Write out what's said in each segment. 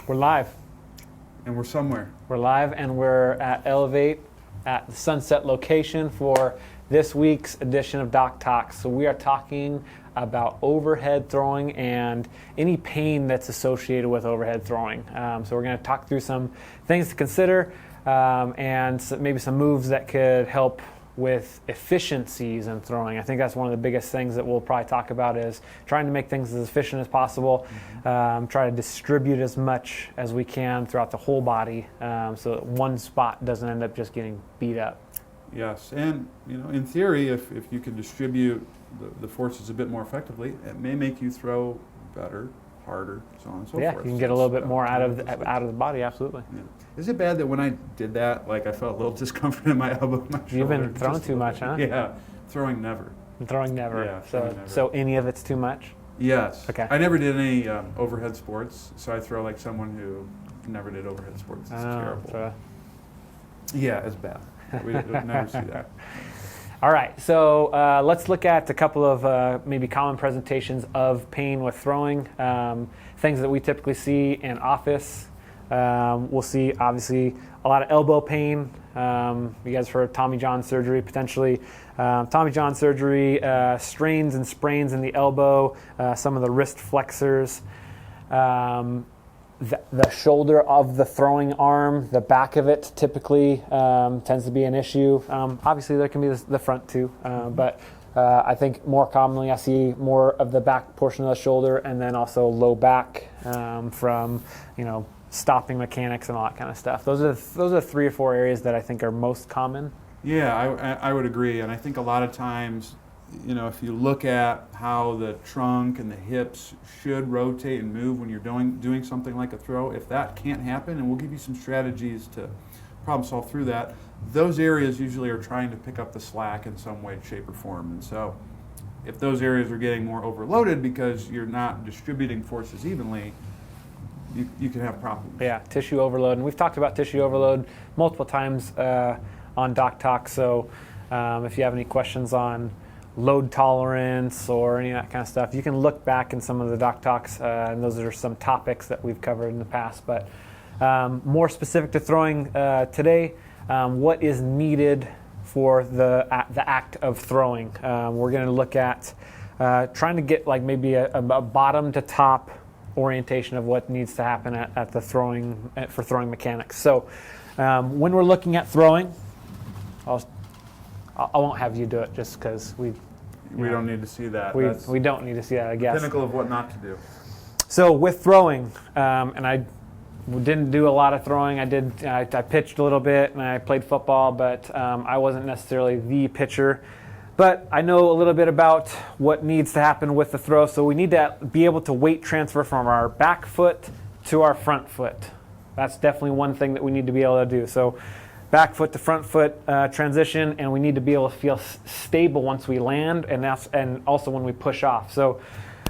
We're live. And we're somewhere. We're live and we're at Elevate at the Sunset location for this week's edition of Doc Talks. So we are talking about overhead throwing and any pain that's associated with overhead throwing. So we're going to talk through some things to consider and maybe some moves that could help with efficiencies in throwing. I think that's one of the biggest things that we'll probably talk about is trying to make things as efficient as possible, try to distribute as much as we can throughout the whole body so that one spot doesn't end up just getting beat up. Yes, and in theory, if you can distribute the forces a bit more effectively, it may make you throw better, harder, so on and so forth. Yeah, you can get a little bit more out of the body, absolutely. Yeah. Is it bad that when I did that, I felt a little discomfort in my elbow, my shoulder? You've been throwing too much, huh? Yeah, throwing never. Throwing never. Yeah, So any of it's too much? Yes. Okay. I never did any overhead sports, so I throw like someone who never did overhead sports. It's terrible. Yeah, it's bad. We never see that. All right, so let's look at a couple of maybe common presentations of pain with throwing, things that we typically see in office. We'll see, obviously, a lot of elbow pain. You guys heard Tommy John surgery, potentially. Tommy John surgery, strains and sprains in the elbow, some of the wrist flexors. The shoulder of the throwing arm, the back of it typically tends to be an issue. Obviously, there can be the front too, but I think more commonly I see more of the back portion of the shoulder and then also low back from, stopping mechanics and all that kind of stuff. Those are 3 or 4 areas that I think are most common. Yeah, I would agree, and I think a lot of times, if you look at how the trunk and the hips should rotate and move when you're doing something like a throw, if that can't happen, and we'll give you some strategies to problem solve through that, those areas usually are trying to pick up the slack in some way, shape, or form. And so if those areas are getting more overloaded because you're not distributing forces evenly, you can have problems. Yeah, tissue overload. And we've talked about tissue overload multiple times on Doc Talk. So if you have any questions on load tolerance or any of that kind of stuff, you can look back in some of the Doc Talks, and those are some topics that we've covered in the past. But more specific to throwing today, what is needed for the act of throwing? We're going to look at trying to get maybe a bottom to top orientation of what needs to happen at the throwing for throwing mechanics. So when we're looking at throwing, I won't have you do it just because we don't need to see that. We don't need to see that, I guess. Pinnacle of what not to do. So with throwing, and I didn't do a lot of throwing. I pitched a little bit and I played football, but I wasn't necessarily the pitcher. But I know a little bit about what needs to happen with the throw. So we need to be able to weight transfer from our back foot to our front foot. That's definitely one thing that we need to be able to do. So back foot to front foot transition, and we need to be able to feel stable once we land and also when we push off. So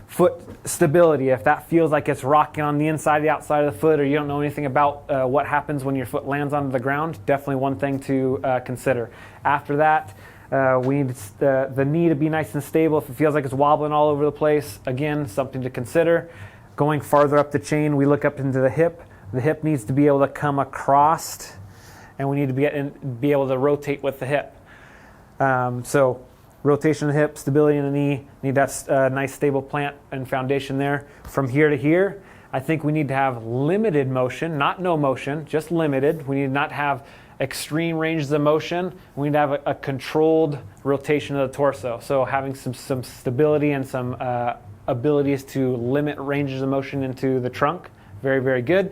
foot stability, if that feels like it's rocking on the inside, the outside of the foot, or you don't know anything about what happens when your foot lands onto the ground, definitely one thing to consider. After that, we need the knee to be nice and stable. If it feels like it's wobbling all over the place, again, something to consider. Going farther up the chain, we look up into the hip. The hip needs to be able to come across, and we need to be able to rotate with the hip. So rotation of the hip, stability in the knee, need to have a nice stable plant and foundation there. From here to here, I think we need to have limited motion, not no motion, just limited. We need not have extreme ranges of motion. We need to have a controlled rotation of the torso. So having some stability and some abilities to limit ranges of motion into the trunk, very, very good.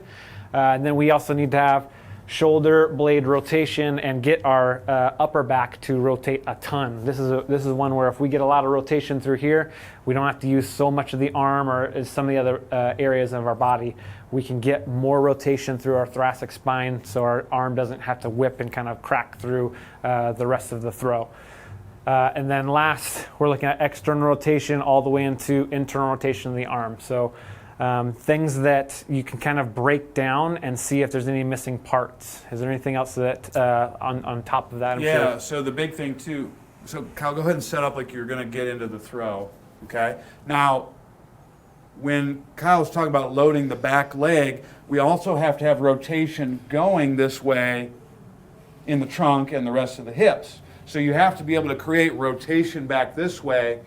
And then we also need to have shoulder blade rotation and get our upper back to rotate a ton. This is one where if we get a lot of rotation through here, we don't have to use so much of the arm or some of the other areas of our body. We can get more rotation through our thoracic spine so our arm doesn't have to whip and kind of crack through the rest of the throw. And then last, we're looking at external rotation all the way into internal rotation of the arm. So things that you can kind of break down and see if there's any missing parts. Is there anything else that on top of that? Yeah, so the big thing too, so Kyle, go ahead and set up like you're going to get into the throw, okay? Now, when Kyle's talking about loading the back leg, we also have to have rotation going this way in the trunk and the rest of the hips. So you have to be able to create rotation back this way,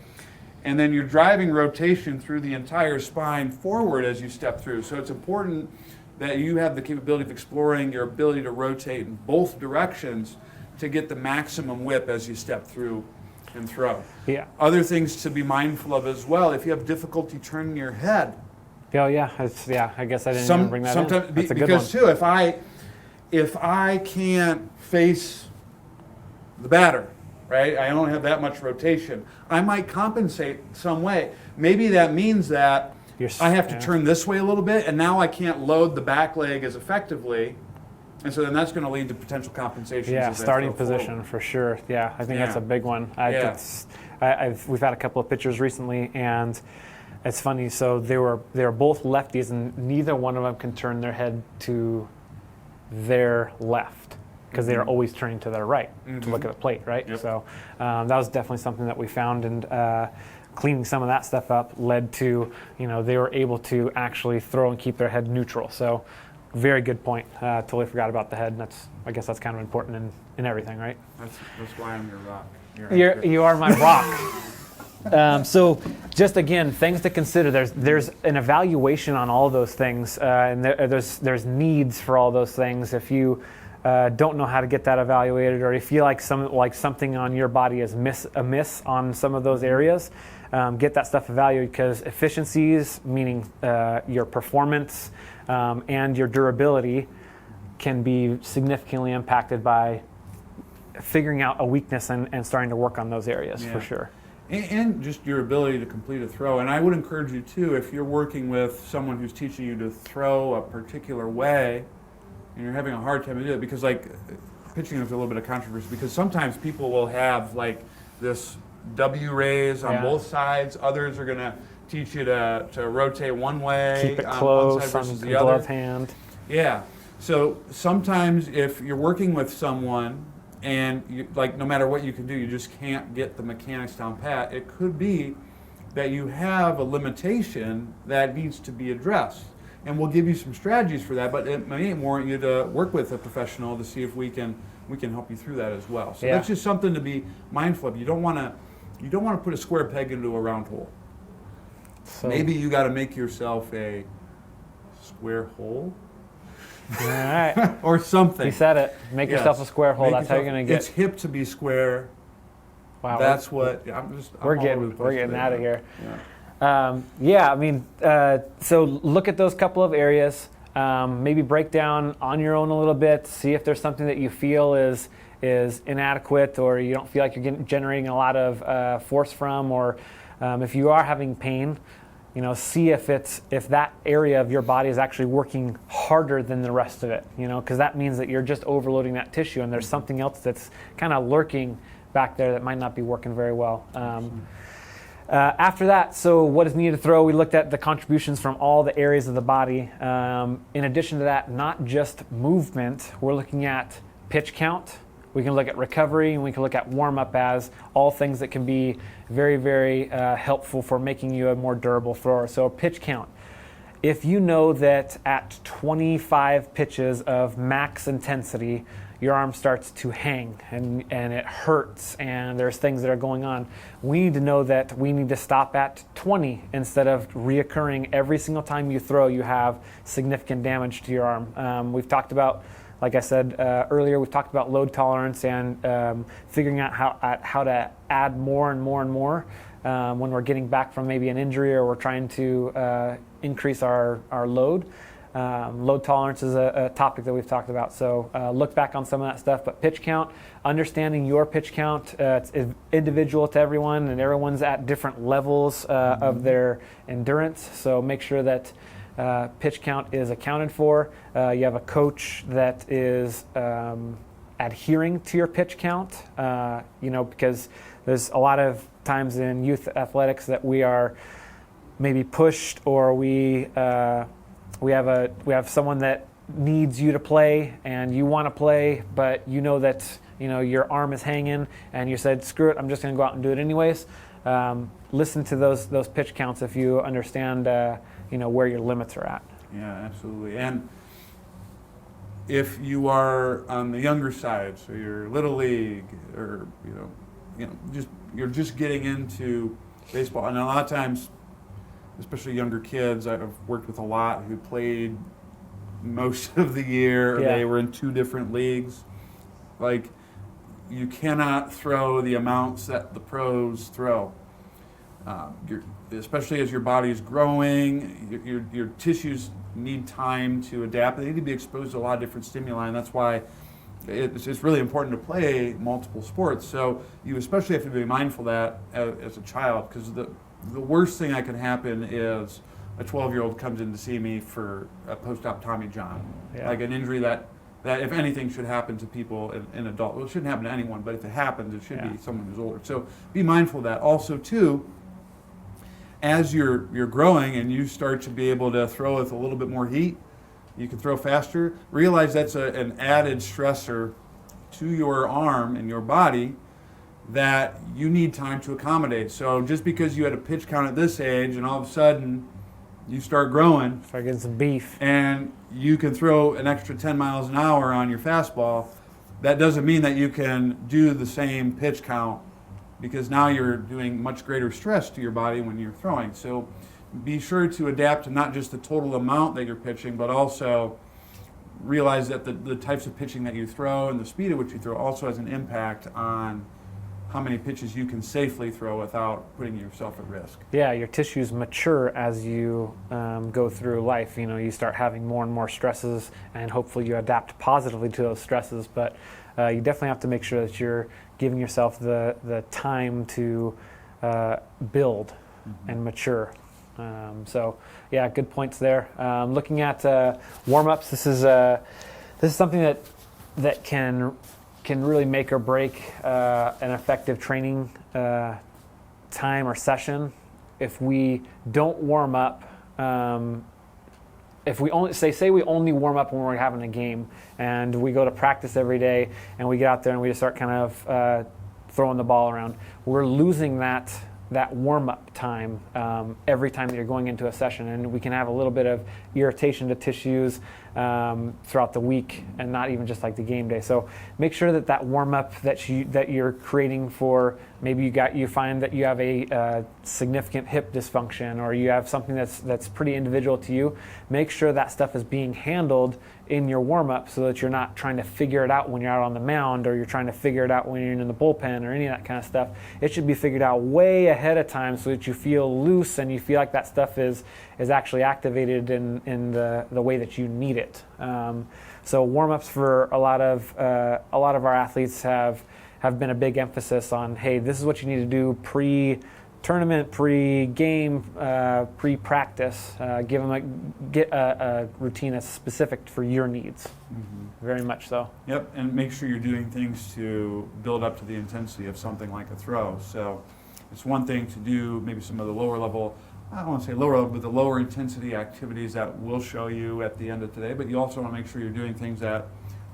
and then you're driving rotation through the entire spine forward as you step through. So it's important that you have the capability of exploring your ability to rotate in both directions to get the maximum whip as you step through and throw. Yeah. Other things to be mindful of as well, if you have difficulty turning your head. Oh yeah, I guess I didn't even bring that in. That's a good because one. too, if I can't face the batter, right? I don't have that much rotation. I might compensate some way. Maybe that means that I have to turn this way a little bit, and now I can't load the back leg as effectively, and so then that's going to lead to potential compensations. Yeah, as I starting throw position forward. for sure. Yeah, I think that's a big one. We've had a couple of pitchers recently, and it's funny. So they were both lefties, and neither one of them can turn their head to their left because they are always turning to their right to look at the plate, right? Yep. So that was definitely something that we found, and cleaning some of that stuff up led to, they were able to actually throw and keep their head neutral. So very good point. Totally forgot about the head. And I guess that's kind of important in everything, right? That's why I'm your rock. You are my rock. So just again, things to consider. There's an evaluation on all those things, and there's needs for all those things. If you don't know how to get that evaluated, or you feel like something on your body is amiss on some of those areas, get that stuff evaluated, because efficiencies, meaning your performance and your durability, can be significantly impacted by figuring out a weakness and starting to work on those areas for sure. And just your ability to complete a throw. And I would encourage you too, if you're working with someone who's teaching you to throw a particular way, and you're having a hard time to do it, because pitching is a little bit of controversy, because sometimes people will have this W raise on both sides. Others are going to teach you to rotate one way, keep it on close one side versus on the glove other. hand. Yeah. So sometimes if you're working with someone and no matter what you can do, you just can't get the mechanics down pat, it could be that you have a limitation that needs to be addressed. And we'll give you some strategies for that, but it may warrant you to work with a professional to see if we can help you through that as well. So that's just something to be mindful of. You don't want to put a square peg into a round hole. So maybe you got to make yourself a square hole. All right. Or something. You said it. Make yourself a square hole. That's how you're going to get. It's hip to be square. Wow. That's what. We're getting out of here. Yeah. So look at those couple of areas. Maybe break down on your own a little bit. See if there's something that you feel is inadequate, or you don't feel like you're generating a lot of force from, or if you are having pain, see if that area of your body is actually working harder than the rest of it. Because that means that you're just overloading that tissue, and there's something else that's kind of lurking back there that might not be working very well. After that, so what is needed to throw? We looked at the contributions from all the areas of the body. In addition to that, not just movement, we're looking at pitch count. We can look at recovery, and we can look at warm-up as all things that can be very, very helpful for making you a more durable thrower. So pitch count. If you know that at 25 pitches of max intensity, your arm starts to hang and it hurts and there's things that are going on, we need to know that we need to stop at 20 instead of reoccurring every single time you throw. You have significant damage to your arm. We've talked about, like I said earlier, we've talked about load tolerance and figuring out how to add more and more and more when we're getting back from maybe an injury, or we're trying to increase our load. Load tolerance is a topic that we've talked about, so look back on some of that stuff. But pitch count, understanding your pitch count, it's individual to everyone, and everyone's at different levels of their endurance, so make sure that pitch count is accounted for. You have a coach that is adhering to your pitch count, because there's a lot of times in youth athletics that we are maybe pushed, or we have someone that needs you to play and you want to play, but that your arm is hanging and you said, screw it, I'm just going to go out and do it anyways. listen to those pitch counts if you understand where your limits are at. Yeah, absolutely. And if you are on the younger side, so you're little league, or you're just getting into baseball, and a lot of times, especially younger kids, I've worked with a lot who played most of the year. Yeah. They were in 2 different leagues. Like, you cannot throw the amounts that the pros throw. Especially as your body is growing, your tissues need time to adapt. They need to be exposed to a lot of different stimuli, and that's why it's really important to play multiple sports. So you especially have to be mindful of that as a child, because the worst thing that can happen is a 12-year-old comes in to see me for a post-op Tommy John, like an injury that if anything should happen to people in adult. Well, it shouldn't happen to anyone, but if it happens, it should be someone who's older. So be mindful of that. Also, too, as you're growing and you start to be able to throw with a little bit more heat, you can throw faster. Realize that's an added stressor to your arm and your body that you need time to accommodate. So just because you had a pitch count at this age and all of a sudden you start growing, start getting some beef, and you can throw an extra 10 miles an hour on your fastball, that doesn't mean that you can do the same pitch count, because now you're doing much greater stress to your body when you're throwing. So be sure to adapt to not just the total amount that you're pitching, but also realize that the types of pitching that you throw and the speed at which you throw also has an impact on how many pitches you can safely throw without putting yourself at risk. Yeah, your tissues mature as you go through life. You start having more and more stresses, and hopefully you adapt positively to those stresses. But you definitely have to make sure that you're giving yourself the time to build and mature. So yeah, good points there. Looking at warm-ups, this is something that can really make or break an effective training time or session. If we don't warm up, if we only say we only warm up when we're having a game, and we go to practice every day, and we get out there and we just start kind of throwing the ball around, we're losing that warm-up time every time that you're going into a session, and we can have a little bit of irritation to tissues throughout the week, and not even just like the game day. So make sure that warm-up that you're creating for, maybe you find that you have a significant hip dysfunction, or you have something that's pretty individual to you. Make sure that stuff is being handled in your warm-up, so that you're not trying to figure it out when you're out on the mound, or you're trying to figure it out when you're in the bullpen, or any of that kind of stuff. It should be figured out way ahead of time, so that you feel loose and you feel like that stuff is actually activated in the way that you need it. So warm-ups for a lot of our athletes have been a big emphasis on, hey, this is what you need to do pre-tournament, pre-game, pre-practice. Get a routine that's specific for your needs. Very much so. Yep, and make sure you're doing things to build up to the intensity of something like a throw. So it's one thing to do maybe some of the lower level, I don't want to say lower level, but the lower intensity activities that we'll show you at the end of today, but you also want to make sure you're doing things that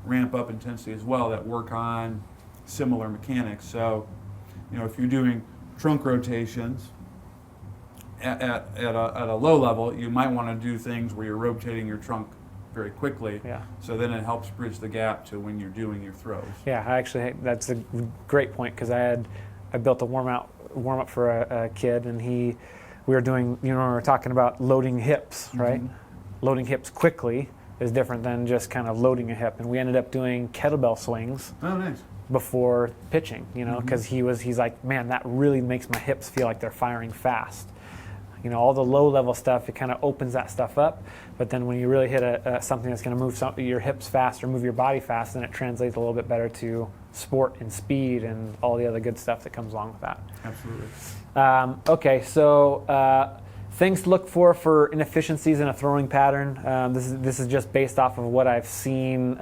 ramp up intensity as well, that work on similar mechanics. So, if you're doing trunk rotations at a low level, you might want to do things where you're rotating your trunk very quickly. Yeah. So then it helps bridge the gap to when you're doing your throws. Yeah, that's a great point, because I built a warm up for a kid, and we were doing, we were talking about loading hips, right? Loading hips quickly is different than just kind of loading a hip, and we ended up doing kettlebell swings. Oh, nice. Before pitching, because he's like, man, that really makes my hips feel like they're firing fast. All the low level stuff, it kind of opens that stuff up, but then when you really hit something that's going to move your hips fast or move your body fast, then it translates a little bit better to sport and speed and all the other good stuff that comes along with that. Absolutely. Okay, so things to look for inefficiencies in a throwing pattern. This is just based off of what I've seen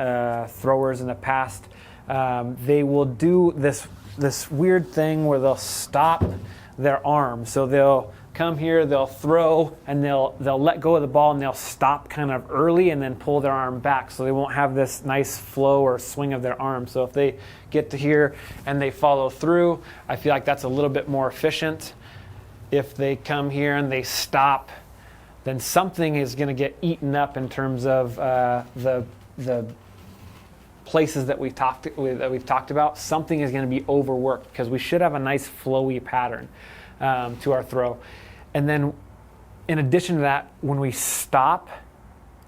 throwers in the past. They will do this weird thing where they'll stop their arm. So they'll come here, they'll throw, and they'll let go of the ball, and they'll stop kind of early and then pull their arm back, so they won't have this nice flow or swing of their arm. So if they get to here and they follow through, I feel like that's a little bit more efficient. if they come here and they stop, then something is going to get eaten up in terms of the places that we've talked about. Something is going to be overworked because we should have a nice flowy pattern to our throw. And then in addition to that, when we stop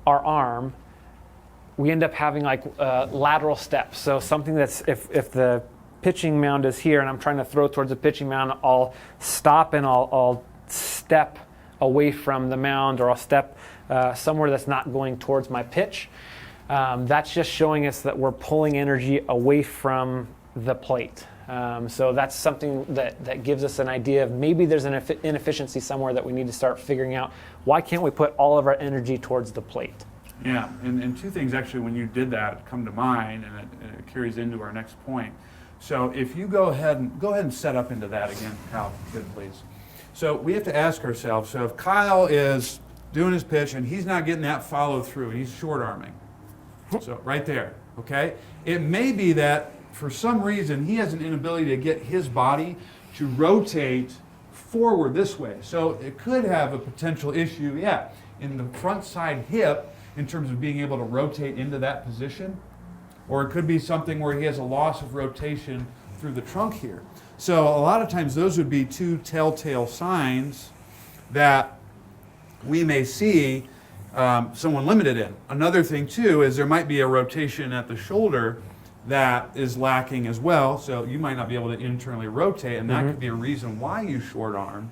our arm, we end up having like lateral steps. So something that's, if the pitching mound is here and I'm trying to throw towards the pitching mound, I'll stop and I'll step away from the mound, or I'll step somewhere that's not going towards my pitch. That's just showing us that we're pulling energy away from the plate. So that's something that gives us an idea of maybe there's an inefficiency somewhere that we need to start figuring out. Why can't we put all of our energy towards the plate? Yeah, and two things actually when you did that come to mind, and it carries into our next point. So if you go ahead and set up into that again, Kyle, good please. So we have to ask ourselves, so if Kyle is doing his pitch and he's not getting that follow through, and he's short arming, so right there, okay? It may be that for some reason he has an inability to get his body to rotate forward this way. So it could have a potential issue, yeah, in the front side hip in terms of being able to rotate into that position. Or it could be something where he has a loss of rotation through the trunk here. So a lot of times those would be two telltale signs that we may see someone limited in. Another thing too is there might be a rotation at the shoulder that is lacking as well, so you might not be able to internally rotate, and that could be a reason why you short arm.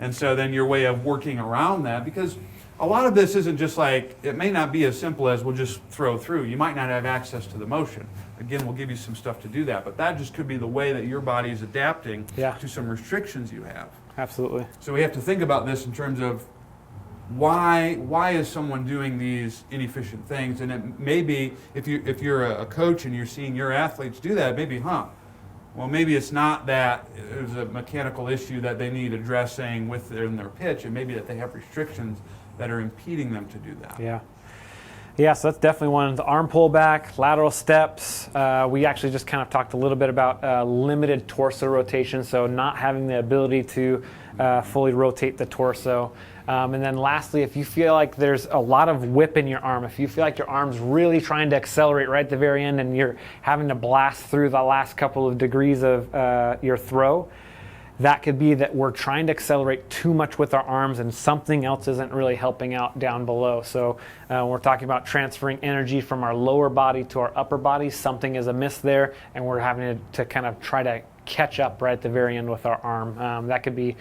And so then your way of working around that, because a lot of this isn't just like, it may not be as simple as we'll just throw through. You might not have access to the motion. Again, we'll give you some stuff to do that, but that just could be the way that your body is adapting to some restrictions you have. Absolutely. So we have to think about this in terms of why is someone doing these inefficient things? And it may be, if you're a coach and you're seeing your athletes do that, maybe, well, maybe it's not that there's a mechanical issue that they need addressing within their pitch, and maybe that they have restrictions that are impeding them to do that. Yeah, so that's definitely one. The arm pullback, lateral steps. We actually just kind of talked a little bit about limited torso rotation, so not having the ability to fully rotate the torso. And then lastly, if you feel like there's a lot of whip in your arm, if you feel like your arm's really trying to accelerate right at the very end and you're having to blast through the last couple of degrees of your throw, that could be that we're trying to accelerate too much with our arms and something else isn't really helping out down below. So we're talking about transferring energy from our lower body to our upper body. Something is amiss there, and we're having to kind of try to catch up right at the very end with our arm. That could be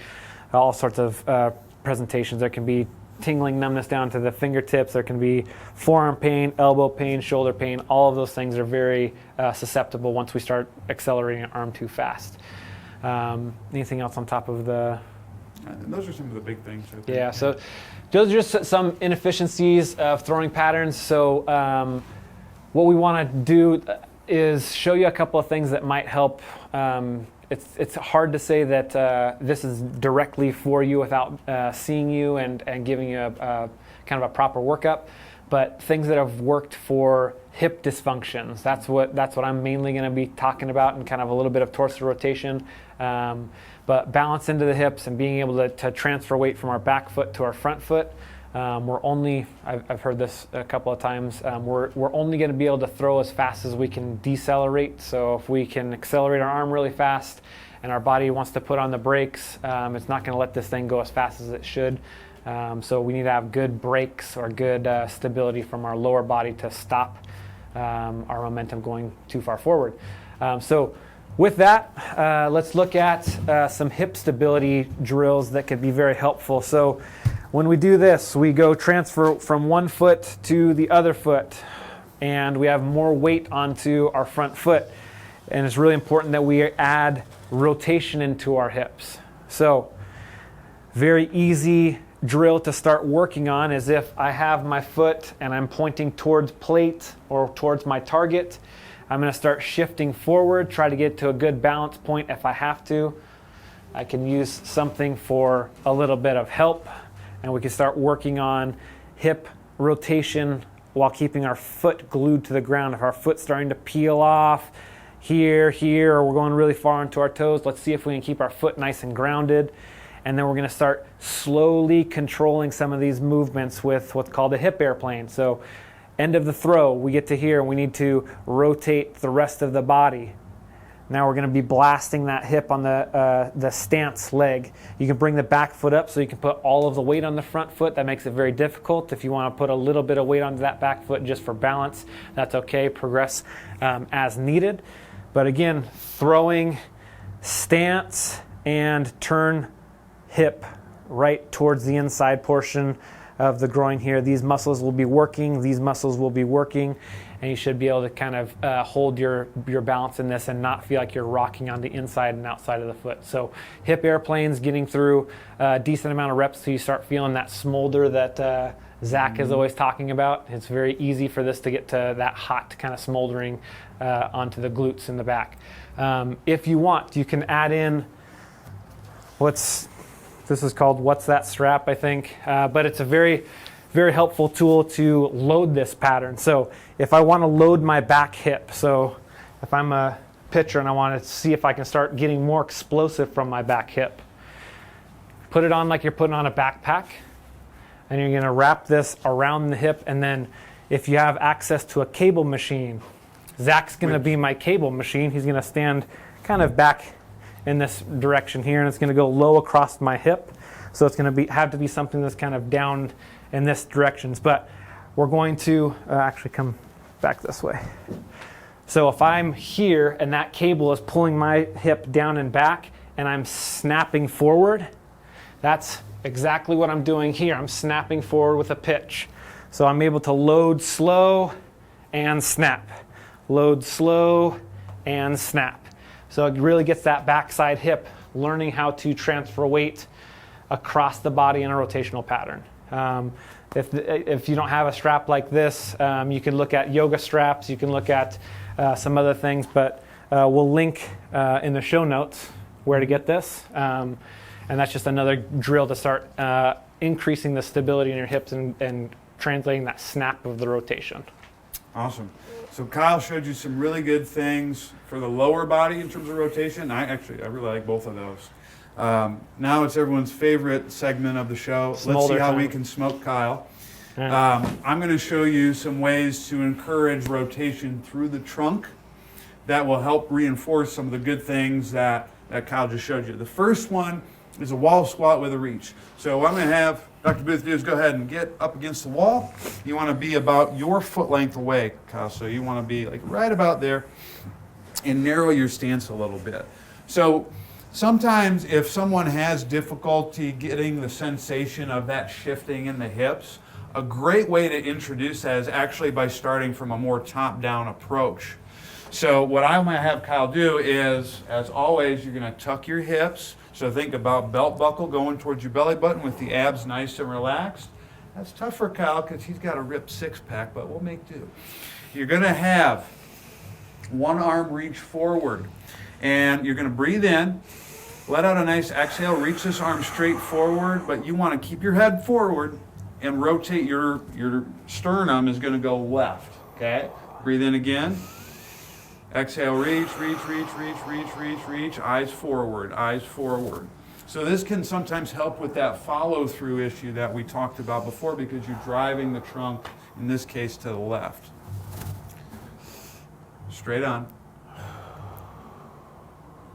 all sorts of presentations. There can be tingling numbness down to the fingertips. There can be forearm pain, elbow pain, shoulder pain. All of those things are very susceptible once we start accelerating an arm too fast. Anything else on top of the... Those are some of the big things, I think. Yeah, so those are just some inefficiencies of throwing patterns. So what we want to do is show you a couple of things that might help. It's hard to say that this is directly for you without seeing you and giving you a kind of a proper workup, but things that have worked for hip dysfunctions. That's what I'm mainly going to be talking about, and kind of a little bit of torso rotation. But balance into the hips and being able to transfer weight from our back foot to our front foot. We're only, I've heard this a couple of times, we're only going to be able to throw as fast as we can decelerate. So if we can accelerate our arm really fast and our body wants to put on the brakes, it's not going to let this thing go as fast as it should. So we need to have good brakes or good stability from our lower body to stop our momentum going too far forward. So with that, let's look at some hip stability drills that could be very helpful. So when we do this, we go transfer from one foot to the other foot, and we have more weight onto our front foot. And it's really important that we add rotation into our hips. So very easy drill to start working on is if I have my foot and I'm pointing towards plate or towards my target, I'm going to start shifting forward, try to get to a good balance point if I have to. I can use something for a little bit of help, and we can start working on hip rotation while keeping our foot glued to the ground. If our foot's starting to peel off here, or we're going really far into our toes, let's see if we can keep our foot nice and grounded. And then we're going to start slowly controlling some of these movements with what's called a hip airplane. So end of the throw, we get to here, and we need to rotate the rest of the body. Now we're going to be blasting that hip on the stance leg. You can bring the back foot up so you can put all of the weight on the front foot. That makes it very difficult. If you want to put a little bit of weight onto that back foot just for balance, that's okay. Progress as needed. But again, throwing, stance, and turn hip right towards the inside portion of the groin here. These muscles will be working, these muscles will be working, and you should be able to kind of hold your balance in this and not feel like you're rocking on the inside and outside of the foot. So hip airplanes, getting through a decent amount of reps so you start feeling that smolder that Zach is always talking about. It's very easy for this to get to that hot kind of smoldering onto the glutes in the back. If you want, you can add in this is called What's That Strap, I think. But it's a very, very helpful tool to load this pattern. So if I want to load my back hip, so if I'm a pitcher and I want to see if I can start getting more explosive from my back hip, put it on like you're putting on a backpack, and you're going to wrap this around the hip. And then if you have access to a cable machine, Zach's going to be my cable machine. He's going to stand kind of back in this direction here, and it's going to go low across my hip. So it's going to have to be something that's kind of down in this direction. But we're going to actually come back this way. So if I'm here and that cable is pulling my hip down and back and I'm snapping forward, that's exactly what I'm doing here. I'm snapping forward with a pitch. So I'm able to load slow and snap. Load slow and snap. So it really gets that backside hip learning how to transfer weight across the body in a rotational pattern. If you don't have a strap like this, you can look at yoga straps, you can look at some other things, but we'll link in the show notes where to get this. And that's just another drill to start increasing the stability in your hips and translating that snap of the rotation. Awesome. So Kyle showed you some really good things for the lower body in terms of rotation. I really like both of those. Now it's everyone's favorite segment of the show. Let's see how we can smoke Kyle. I'm going to show you some ways to encourage rotation through the trunk that will help reinforce some of the good things that Kyle just showed you. The first one is a wall squat with a reach. So what I'm going to have Dr. Booth do is go ahead and get up against the wall. You want to be about your foot length away, Kyle. So you want to be like right about there and narrow your stance a little bit. So sometimes if someone has difficulty getting the sensation of that shifting in the hips, a great way to introduce that is actually by starting from a more top-down approach. So what I'm going to have Kyle do is, as always, you're going to tuck your hips. So think about belt buckle going towards your belly button with the abs nice and relaxed. That's tough for Kyle because he's got a ripped six-pack, but we'll make do. You're going to have one arm reach forward, and you're going to breathe in, let out a nice exhale, reach this arm straight forward, but you want to keep your head forward and rotate your sternum is going to go left, okay? Breathe in again. Exhale, reach, eyes forward, eyes forward. So this can sometimes help with that follow-through issue that we talked about before because you're driving the trunk, in this case, to the left. Straight on.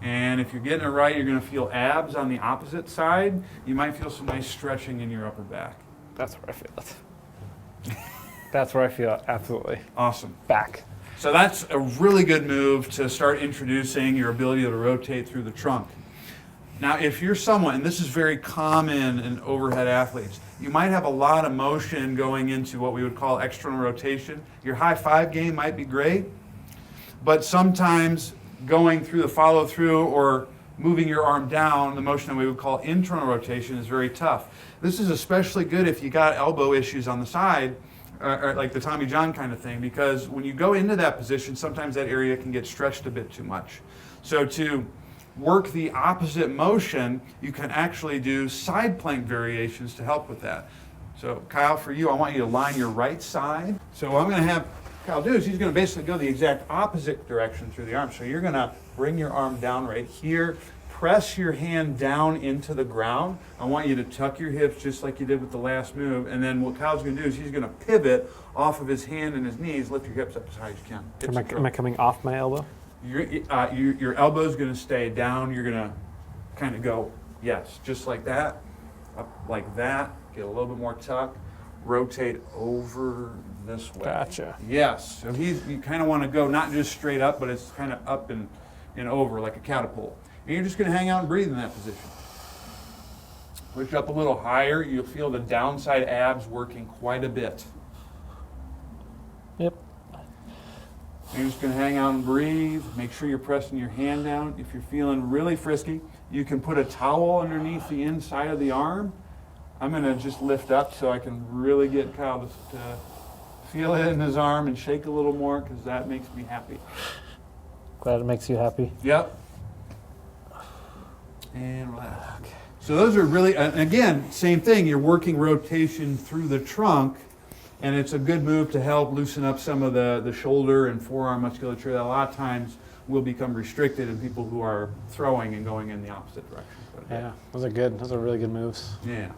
And if you're getting it right, you're going to feel abs on the opposite side. You might feel some nice stretching in your upper back. That's where I feel it. That's where I feel it, absolutely. Awesome. Back. So that's a really good move to start introducing your ability to rotate through the trunk. Now, if you're someone, and this is very common in overhead athletes, you might have a lot of motion going into what we would call external rotation. Your high five game might be great, but sometimes going through the follow through or moving your arm down, the motion that we would call internal rotation, is very tough. This is especially good if you got elbow issues on the side, or like the Tommy John kind of thing, because when you go into that position, sometimes that area can get stretched a bit too much. So to work the opposite motion, you can actually do side plank variations to help with that. So Kyle, for you, I want you to line your right side. So what I'm going to have Kyle do is he's going to basically go the exact opposite direction through the arm. So you're going to bring your arm down right here, press your hand down into the ground. I want you to tuck your hips just like you did with the last move. And then what Kyle's going to do is he's going to pivot off of his hand and his knees. Lift your hips up as high as you can. Am I coming off my elbow? Your elbow's going to stay down. You're going to kind of go, yes, just like that, up like that. Get a little bit more tuck. Rotate over this way. Gotcha. Yes. So you kind of want to go not just straight up, but it's kind of up and over like a catapult. And you're just going to hang out and breathe in that position. Push up a little higher. You'll feel the downside abs working quite a bit. Yep. You're just going to hang out and breathe. Make sure you're pressing your hand down. If you're feeling really frisky, you can put a towel underneath the inside of the arm. I'm going to just lift up so I can really get Kyle to feel it in his arm and shake a little more, because that makes me happy. Glad it makes you happy. Yep. And relax. Okay. So those are really, again, same thing. You're working rotation through the trunk, and it's a good move to help loosen up some of the shoulder and forearm musculature that a lot of times will become restricted in people who are throwing and going in the opposite direction. Yeah, those are good. Those are really good moves. Yeah.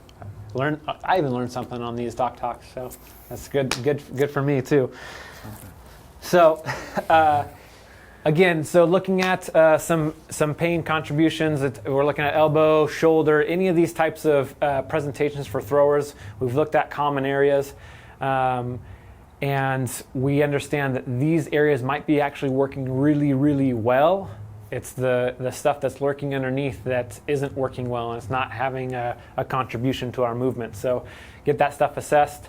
I even learned something on these doc talks, so that's good for me too. Okay. So again, looking at some pain contributions, we're looking at elbow, shoulder, any of these types of presentations for throwers. We've looked at common areas, and we understand that these areas might be actually working really, really well. It's the stuff that's lurking underneath that isn't working well, and it's not having a contribution to our movement. So get that stuff assessed,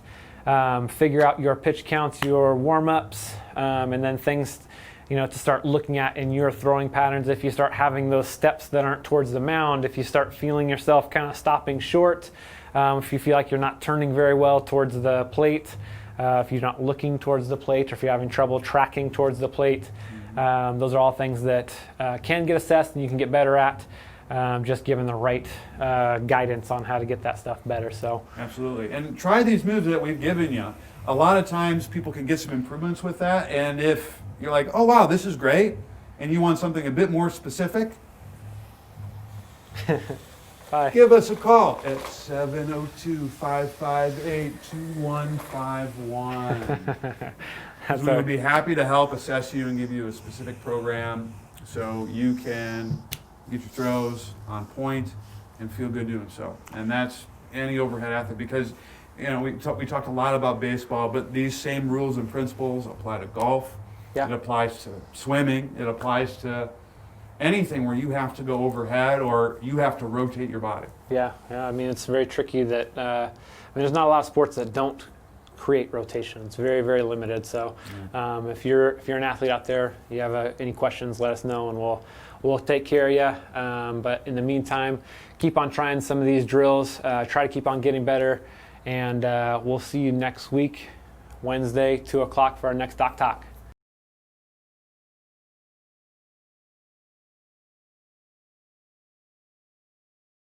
figure out your pitch counts, your warm-ups, and then things to start looking at in your throwing patterns. If you start having those steps that aren't towards the mound, if you start feeling yourself kind of stopping short, if you feel like you're not turning very well towards the plate, if you're not looking towards the plate, or if you're having trouble tracking towards the plate, those are all things that can get assessed and you can get better at, just given the right guidance on how to get that stuff better. So absolutely. And try these moves that we've given you. A lot of times people can get some improvements with that, and if you're like, oh wow, this is great, and you want something a bit more specific, give us a call at 702-558-2151. We would be happy to help assess you and give you a specific program so you can get your throws on point and feel good doing so. And that's any overhead athlete, because we talked a lot about baseball, but these same rules and principles apply to golf. Yeah. It applies to swimming. It applies to anything where you have to go overhead or you have to rotate your body. Yeah. I mean, it's very tricky that there's not a lot of sports that don't create rotation. It's very, very limited. So if you're an athlete out there, you have any questions, let us know, and we'll take care of you. But in the meantime, keep on trying some of these drills. Try to keep on getting better, and we'll see you next week, Wednesday, 2 o'clock for our next Doc Talk.